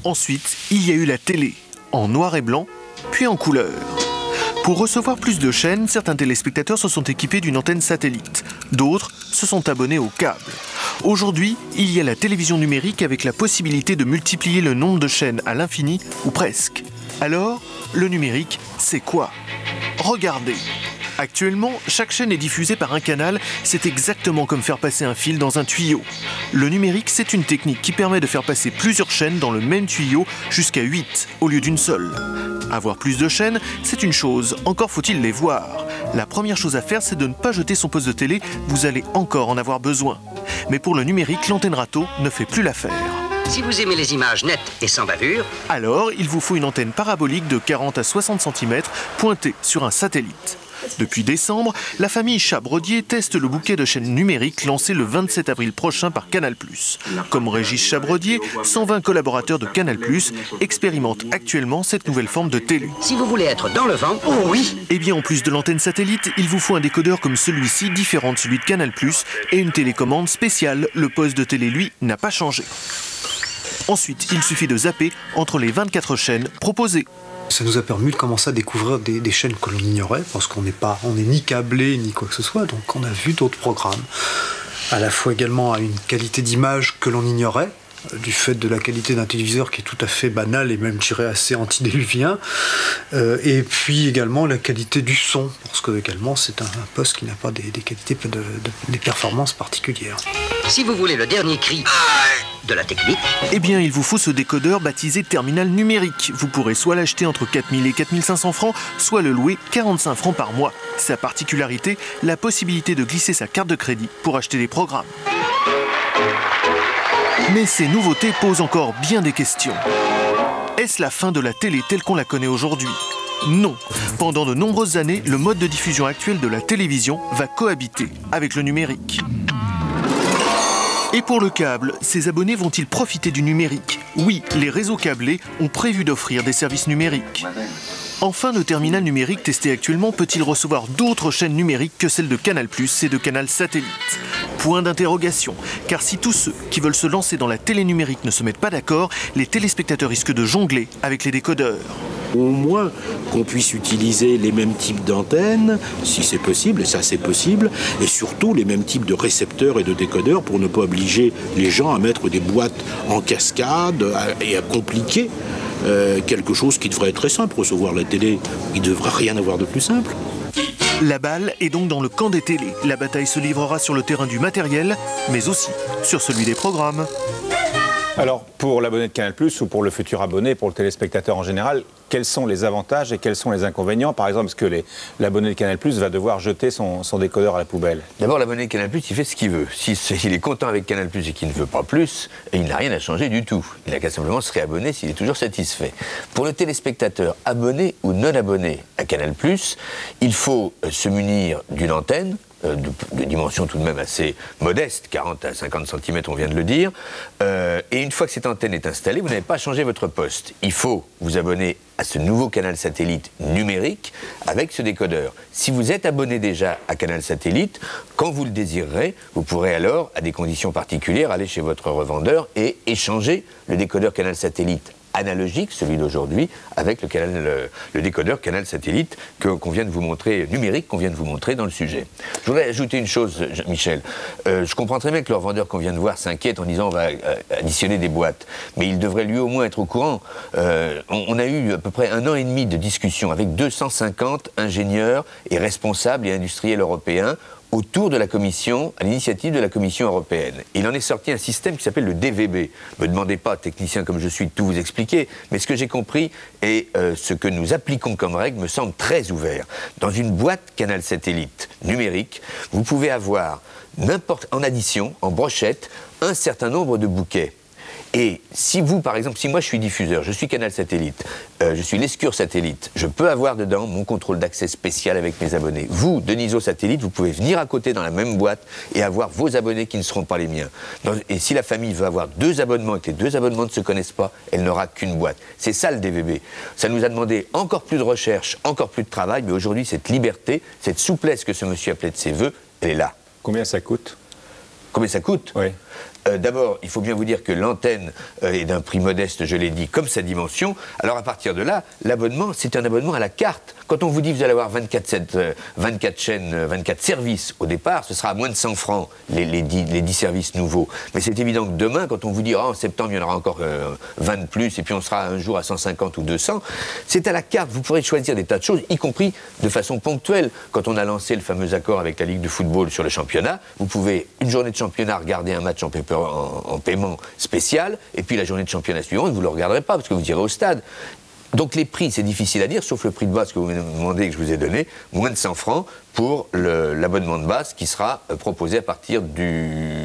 Ensuite, il y a eu la télé, en noir et blanc, puis en couleur. Pour recevoir plus de chaînes, certains téléspectateurs se sont équipés d'une antenne satellite. D'autres se sont abonnés au câble. Aujourd'hui, il y a la télévision numérique avec la possibilité de multiplier le nombre de chaînes à l'infini ou presque. Alors, le numérique, c'est quoi? Regardez. Actuellement, chaque chaîne est diffusée par un canal, c'est exactement comme faire passer un fil dans un tuyau. Le numérique, c'est une technique qui permet de faire passer plusieurs chaînes dans le même tuyau jusqu'à 8 au lieu d'une seule. Avoir plus de chaînes, c'est une chose, encore faut-il les voir. La première chose à faire, c'est de ne pas jeter son poste de télé, vous allez encore en avoir besoin. Mais pour le numérique, l'antenne râteau ne fait plus l'affaire. Si vous aimez les images nettes et sans bavure, alors il vous faut une antenne parabolique de 40 à 60 cm pointée sur un satellite. Depuis décembre, la famille Chabrodier teste le bouquet de chaînes numériques lancé le 27 avril prochain par Canal+. Comme Régis Chabrodier, 120 collaborateurs de Canal+ expérimentent actuellement cette nouvelle forme de télé. Si vous voulez être dans le vent, oh oui! Eh bien, en plus de l'antenne satellite, il vous faut un décodeur comme celui-ci, différent de celui de Canal+, et une télécommande spéciale. Le poste de télé, lui, n'a pas changé. Ensuite, il suffit de zapper entre les 24 chaînes proposées. Ça nous a permis de commencer à découvrir des chaînes que l'on ignorait, parce qu'on n'est ni câblé, ni quoi que ce soit, donc on a vu d'autres programmes. À la fois également à une qualité d'image que l'on ignorait, du fait de la qualité d'un téléviseur qui est tout à fait banal et même, je dirais, assez antédiluvien, et puis également la qualité du son, parce que également c'est un poste qui n'a pas des qualités, des performances particulières. Si vous voulez le dernier cri de la technique, eh bien, il vous faut ce décodeur baptisé terminal numérique. Vous pourrez soit l'acheter entre 4 000 et 4 500 francs, soit le louer 45 francs par mois. Sa particularité, la possibilité de glisser sa carte de crédit pour acheter des programmes. Mais ces nouveautés posent encore bien des questions. Est-ce la fin de la télé telle qu'on la connaît aujourd'hui? Non. Pendant de nombreuses années, le mode de diffusion actuel de la télévision va cohabiter avec le numérique. Et pour le câble, ces abonnés vont-ils profiter du numérique? Oui, les réseaux câblés ont prévu d'offrir des services numériques. Enfin, le terminal numérique testé actuellement peut-il recevoir d'autres chaînes numériques que celles de Canal+ et de Canal Satellite? Point d'interrogation, car si tous ceux qui veulent se lancer dans la télé numérique ne se mettent pas d'accord, les téléspectateurs risquent de jongler avec les décodeurs. Au moins qu'on puisse utiliser les mêmes types d'antennes, si c'est possible, et ça c'est possible, et surtout les mêmes types de récepteurs et de décodeurs pour ne pas obliger les gens à mettre des boîtes en cascade et à compliquer quelque chose qui devrait être très simple. Recevoir la télé, il ne devrait rien avoir de plus simple. La balle est donc dans le camp des télés. La bataille se livrera sur le terrain du matériel, mais aussi sur celui des programmes. Alors, pour l'abonné de Canal+, ou pour le futur abonné, pour le téléspectateur en général, quels sont les avantages et quels sont les inconvénients? Par exemple, est-ce que l'abonné de Canal+ va devoir jeter son décodeur à la poubelle? D'abord, l'abonné de Canal+, il fait ce qu'il veut. S'il est content avec Canal+ et qu'il ne veut pas plus, il n'a rien à changer du tout. Il n'a qu'à simplement se réabonner s'il est toujours satisfait. Pour le téléspectateur abonné ou non abonné à Canal+, il faut se munir d'une antenne, de dimension tout de même assez modeste, 40 à 50 cm, on vient de le dire. Et une fois que cette antenne est installée, vous n'avez pas changé votre poste. Il faut vous abonner à ce nouveau canal satellite numérique avec ce décodeur. Si vous êtes abonné déjà à canal satellite, quand vous le désirerez, vous pourrez alors, à des conditions particulières, aller chez votre revendeur et échanger le décodeur canal satellite analogique, celui d'aujourd'hui, avec le décodeur canal satellite qu'on vient de vous montrer, numérique, qu'on vient de vous montrer dans le sujet. Je voudrais ajouter une chose, Michel. Je comprends très bien que le revendeur qu'on vient de voir s'inquiète en disant on va additionner des boîtes. Mais il devrait lui au moins être au courant. On a eu à peu près 1 an et demi de discussion avec 250 ingénieurs et responsables et industriels européens autour de la Commission, à l'initiative de la Commission européenne. Il en est sorti un système qui s'appelle le DVB. Ne me demandez pas, technicien comme je suis, de tout vous expliquer, mais ce que j'ai compris et ce que nous appliquons comme règle me semble très ouvert. Dans une boîte canal satellite numérique, vous pouvez avoir en addition, en brochette, un certain nombre de bouquets. Et si vous, par exemple, si moi je suis diffuseur, je suis canal satellite, je suis Lescure satellite, je peux avoir dedans mon contrôle d'accès spécial avec mes abonnés. Vous, Deniso satellite, vous pouvez venir à côté dans la même boîte et avoir vos abonnés qui ne seront pas les miens. Et si la famille veut avoir 2 abonnements et que les 2 abonnements ne se connaissent pas, elle n'aura qu'une boîte. C'est ça le DVB. Ça nous a demandé encore plus de recherche, encore plus de travail, mais aujourd'hui cette liberté, cette souplesse que ce monsieur appelait de ses voeux, elle est là. Combien ça coûte? Combien ça coûte? Oui. D'abord, il faut bien vous dire que l'antenne est d'un prix modeste, je l'ai dit, comme sa dimension. Alors à partir de là, l'abonnement, c'est un abonnement à la carte. Quand on vous dit que vous allez avoir 24 chaînes, 24 services au départ, ce sera à moins de 100 francs les 10 services nouveaux. Mais c'est évident que demain, quand on vous dit en septembre, il y en aura encore 20 de plus, et puis on sera un jour à 150 ou 200, c'est à la carte. Vous pourrez choisir des tas de choses, y compris de façon ponctuelle. Quand on a lancé le fameux accord avec la Ligue de football sur le championnat, vous pouvez, une journée de championnat, regarder un match en paiement spécial, et puis la journée de championnat suivante, vous ne le regarderez pas, parce que vous irez au stade. Donc les prix, c'est difficile à dire, sauf le prix de base que vous me demandez, que je vous ai donné, moins de 100 francs pour l'abonnement de base qui sera proposé à partir du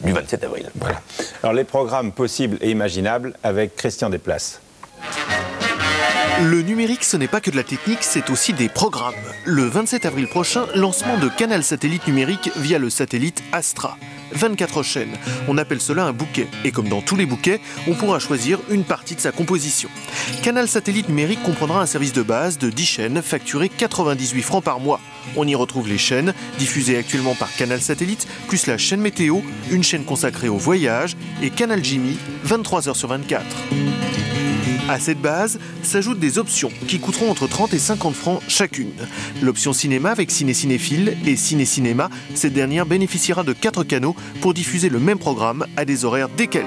27 avril. Voilà. Alors les programmes possibles et imaginables avec Christian Desplaces. Le numérique, ce n'est pas que de la technique, c'est aussi des programmes. Le 27 avril prochain, lancement de Canal Satellite numérique via le satellite Astra. 24 chaînes. On appelle cela un bouquet. Et comme dans tous les bouquets, on pourra choisir une partie de sa composition. Canal Satellite numérique comprendra un service de base de 10 chaînes facturées 98 francs par mois. On y retrouve les chaînes diffusées actuellement par Canal Satellite, plus la chaîne météo, une chaîne consacrée au voyage et Canal Jimmy, 23h sur 24. À cette base s'ajoutent des options qui coûteront entre 30 et 50 francs chacune. L'option cinéma avec Ciné Cinéphile et Ciné Cinéma, cette dernière bénéficiera de 4 canaux pour diffuser le même programme à des horaires décalés.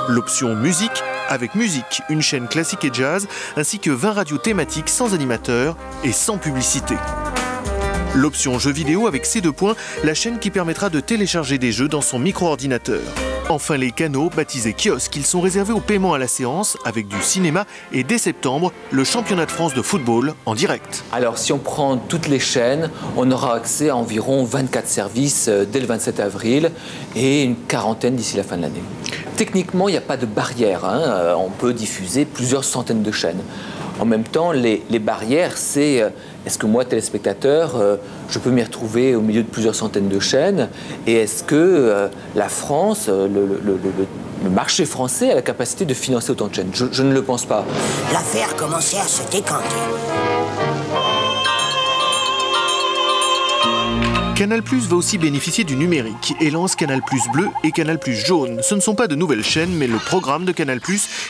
L'option musique avec Musique, une chaîne classique et jazz, ainsi que 20 radios thématiques sans animateur et sans publicité. L'option jeux vidéo avec ces 2 points, la chaîne qui permettra de télécharger des jeux dans son micro-ordinateur. Enfin les canaux, baptisés kiosques, ils sont réservés au paiement à la séance avec du cinéma et dès septembre, le championnat de France de football en direct. Alors si on prend toutes les chaînes, on aura accès à environ 24 services dès le 27 avril et une quarantaine d'ici la fin de l'année. Techniquement, il n'y a pas de barrière, hein. On peut diffuser plusieurs centaines de chaînes. En même temps, les barrières, c'est est-ce que moi, téléspectateur, je peux m'y retrouver au milieu de plusieurs centaines de chaînes? Et est-ce que la France, le marché français a la capacité de financer autant de chaînes? Je ne le pense pas. L'affaire commençait à se décanter. Canal+ va aussi bénéficier du numérique et lance Canal+ Bleu et Canal+ Jaune. Ce ne sont pas de nouvelles chaînes, mais le programme de Canal+,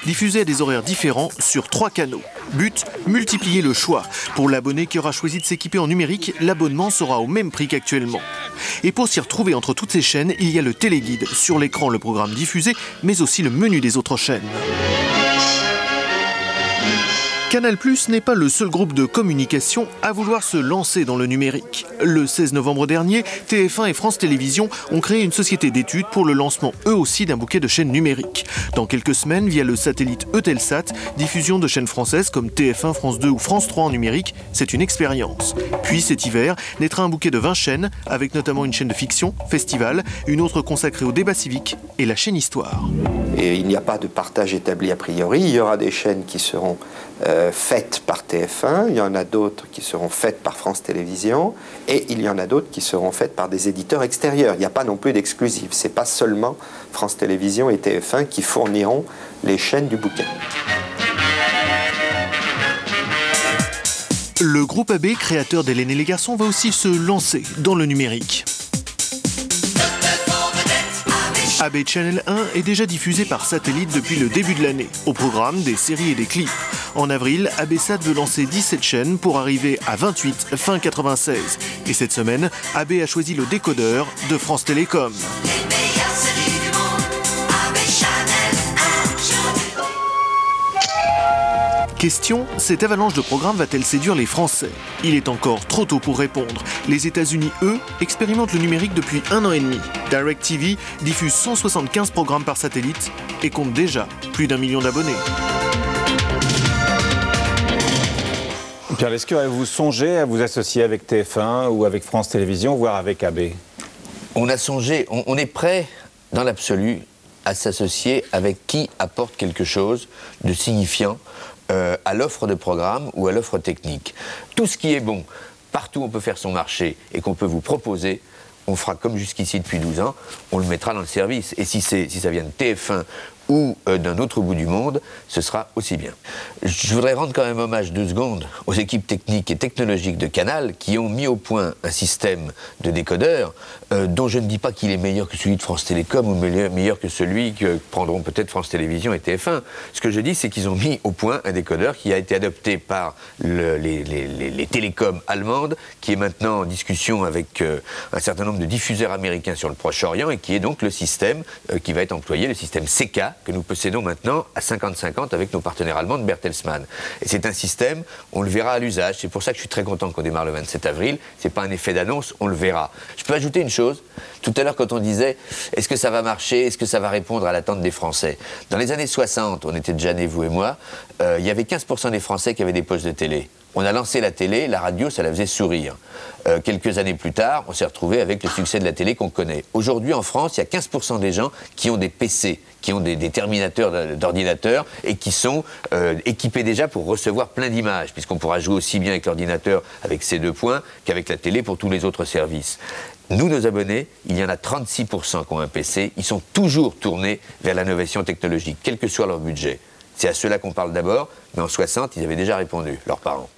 diffusé à des horaires différents sur 3 canaux. But, multiplier le choix. Pour l'abonné qui aura choisi de s'équiper en numérique, l'abonnement sera au même prix qu'actuellement. Et pour s'y retrouver entre toutes ces chaînes, il y a le téléguide. Sur l'écran, le programme diffusé, mais aussi le menu des autres chaînes. Canal+ n'est pas le seul groupe de communication à vouloir se lancer dans le numérique. Le 16 novembre dernier, TF1 et France Télévisions ont créé une société d'études pour le lancement eux aussi d'un bouquet de chaînes numériques. Dans quelques semaines, via le satellite Eutelsat, diffusion de chaînes françaises comme TF1, France 2 ou France 3 en numérique, c'est une expérience. Puis cet hiver, naîtra un bouquet de 20 chaînes, avec notamment une chaîne de fiction, Festival, une autre consacrée au débat civique et la chaîne Histoire. Et il n'y a pas de partage établi a priori. Il y aura des chaînes qui seront faites par TF1, il y en a d'autres qui seront faites par France Télévisions, et il y en a d'autres qui seront faites par des éditeurs extérieurs. Il n'y a pas non plus d'exclusif. Ce n'est pas seulement France Télévisions et TF1 qui fourniront les chaînes du bouquet. Le groupe AB, créateur d'Hélène et les garçons, va aussi se lancer dans le numérique. AB Channel 1 est déjà diffusé par satellite depuis le début de l'année. Au programme, des séries et des clips. En avril, ABSat veut lancer 17 chaînes pour arriver à 28 fin 96. Et cette semaine, AB a choisi le décodeur de France Télécom. Question, cette avalanche de programmes va-t-elle séduire les Français? Il est encore trop tôt pour répondre. Les États-Unis, eux, expérimentent le numérique depuis 1 an et demi. DirecTV diffuse 175 programmes par satellite et compte déjà plus d'1 million d'abonnés. Pierre Lescure, avez-vous songé à vous associer avec TF1 ou avec France Télévisions, voire avec AB? On a songé, on est prêt, dans l'absolu, à s'associer avec qui apporte quelque chose de signifiant à l'offre de programme ou à l'offre technique. Tout ce qui est bon, partout on peut faire son marché et qu'on peut vous proposer, on fera comme jusqu'ici depuis 12 ans, on le mettra dans le service. Et si ça vient de TF1 ou d'un autre bout du monde, ce sera aussi bien. Je voudrais rendre quand même hommage 2 secondes aux équipes techniques et technologiques de Canal qui ont mis au point un système de décodeur dont je ne dis pas qu'il est meilleur que celui de France Télécom ou meilleur que celui que prendront peut-être France Télévisions et TF1. Ce que je dis, c'est qu'ils ont mis au point un décodeur qui a été adopté par les télécoms allemandes, qui est maintenant en discussion avec un certain nombre de diffuseurs américains sur le Proche-Orient et qui est donc le système qui va être employé, le système CK, que nous possédons maintenant à 50-50 avec nos partenaires allemands de Bertelsmann. Et c'est un système, on le verra à l'usage. C'est pour ça que je suis très content qu'on démarre le 27 avril. C'est pas un effet d'annonce, on le verra. Je peux ajouter une chose. Tout à l'heure, quand on disait est-ce que ça va marcher, est-ce que ça va répondre à l'attente des Français? Dans les années 60, on était déjà nés, vous et moi, il y avait 15% des Français qui avaient des postes de télé. On a lancé la télé, la radio, ça la faisait sourire. Quelques années plus tard, on s'est retrouvé avec le succès de la télé qu'on connaît. Aujourd'hui, en France, il y a 15% des gens qui ont des PC, qui ont des terminateurs d'ordinateurs et qui sont équipés déjà pour recevoir plein d'images, puisqu'on pourra jouer aussi bien avec l'ordinateur, avec ces 2 points, qu'avec la télé pour tous les autres services. Nous, nos abonnés, il y en a 36% qui ont un PC. Ils sont toujours tournés vers l'innovation technologique, quel que soit leur budget. C'est à ceux-là qu'on parle d'abord, mais en 60, ils avaient déjà répondu, leurs parents.